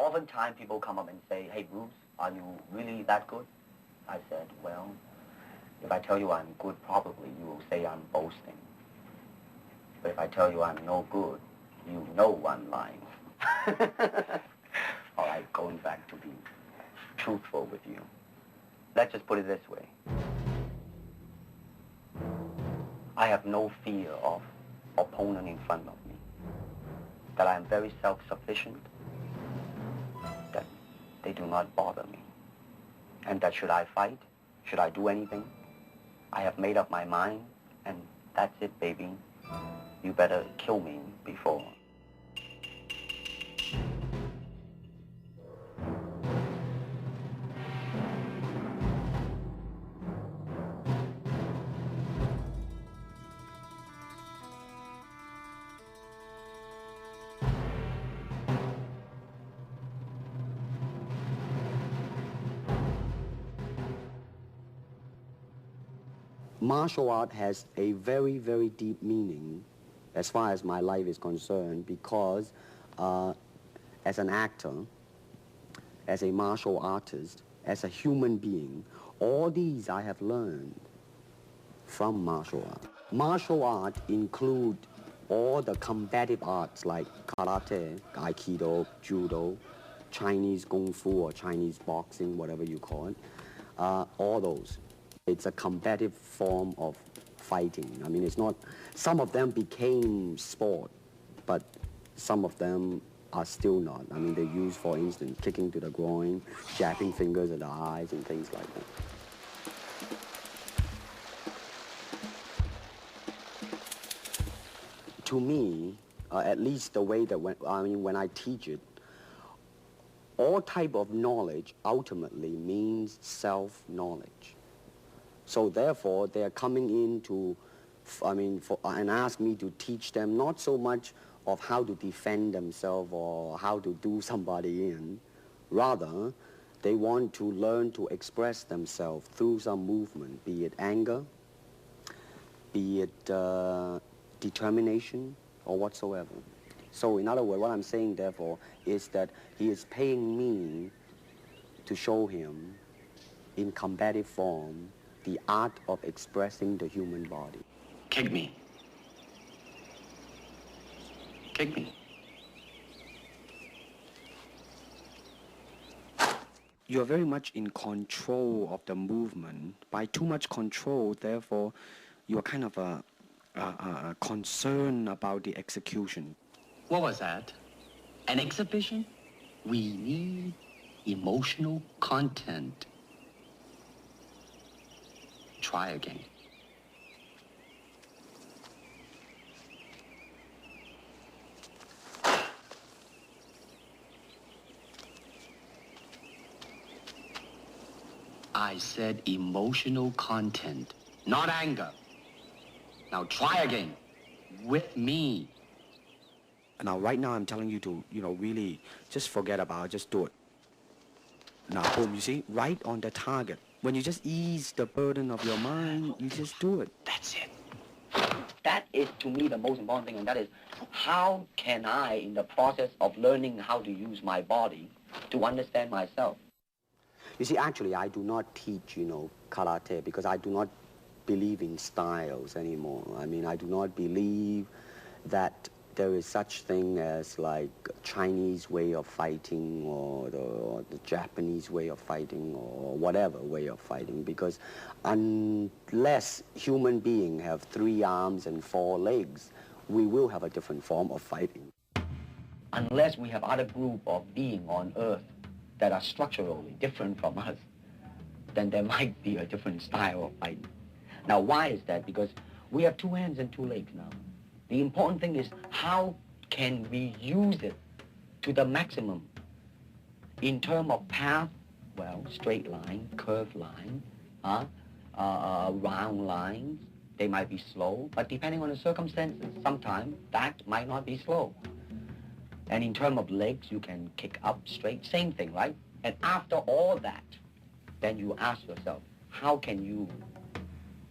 oftentimes people come up and say, hey, Bruce, are you really that good? I said, well, if I tell you I'm good, probably you will say I'm boasting. But if I tell you I'm no good, you know I'm lying. All right, going back to be truthful with you. Let's just put it this way. I have no fear of opponent in front of me. That I am very self-sufficient. That they do not bother me. And that should I fight, should I do anything, I have made up my mind, and that's it, baby. You better kill me before. Martial art has a very, very deep meaning as far as my life is concerned because as an actor, as a martial artist, as a human being, all these I have learned from martial art. Martial art include all the combative arts like karate, aikido, judo, Chinese kung fu or Chinese boxing, whatever you call it, all those. It's a combative form of fighting. I mean, it's not, some of them became sport, but some of them are still not. I mean, they use, for instance, kicking to the groin, jabbing fingers at the eyes and things like that. To me, at least the way that when I teach it, all type of knowledge ultimately means self-knowledge. So therefore, they're coming in to, and ask me to teach them not so much of how to defend themselves or how to do somebody in. Rather, they want to learn to express themselves through some movement, be it anger, be it determination, or whatsoever. So in other words, what I'm saying, therefore, is that he is paying me to show him in combative form the art of expressing the human body. Kick me. Kick me. You're very much in control of the movement. By too much control, therefore, you're kind of concerned about the execution. What was that? An exhibition? We need emotional content. Try again. I said emotional content, not anger. Now try again, with me. Now, right now, I'm telling you to, really just forget about it, just do it. Now, boom, you see, right on the target. When you just ease the burden of your mind, you just do it. That's it. That is, to me, the most important thing, and that is, how can I, in the process of learning how to use my body, to understand myself? You see, actually, I do not teach, karate, because I do not believe in styles anymore. I mean, I do not believe that there is such thing as like Chinese way of fighting or the Japanese way of fighting or whatever way of fighting, because unless human beings have 3 arms and 4 legs, we will have a different form of fighting. Unless we have other group of beings on Earth that are structurally different from us, then there might be a different style of fighting. Now, why is that? Because we have 2 hands and 2 legs now. The important thing is, how can we use it to the maximum? In terms of path, well, straight line, curved line, round lines, they might be slow, but depending on the circumstances, sometimes that might not be slow. And in terms of legs, you can kick up straight, same thing, right? And after all that, then you ask yourself, how can you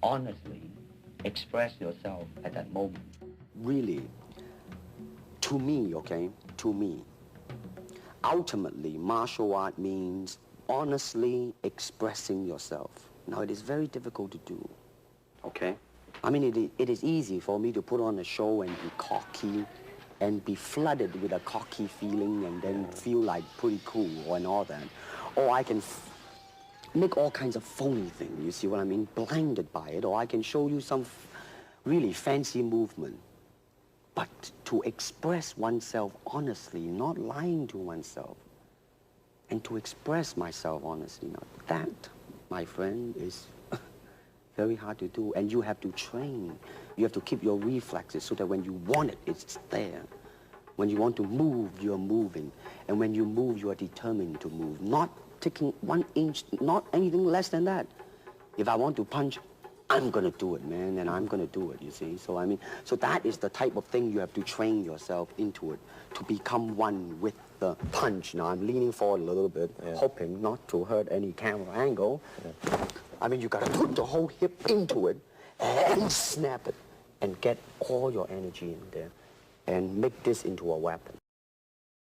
honestly express yourself at that moment? Really, to me, okay, to me, ultimately, martial art means honestly expressing yourself. Now, it is very difficult to do, okay? I mean, it is easy for me to put on a show and be cocky and be flooded with a cocky feeling and then feel like pretty cool and all that. Or I can make all kinds of phony things, you see what I mean? Blinded by it. Or I can show you some really fancy movement. But to express oneself honestly, not lying to oneself, and to express myself honestly, now that, my friend, is very hard to do. And you have to train. You have to keep your reflexes so that when you want it, it's there. When you want to move, you're moving. And when you move, you are determined to move. Not taking 1 inch, not anything less than that. If I want to punch, I'm going to do it, man, and I'm going to do it, you see. So, I mean, so that is the type of thing you have to train yourself into it, to become one with the punch. Now, I'm leaning forward a little bit, hoping not to hurt any camera angle. I mean, you got to put the whole hip into it and snap it and get all your energy in there and make this into a weapon.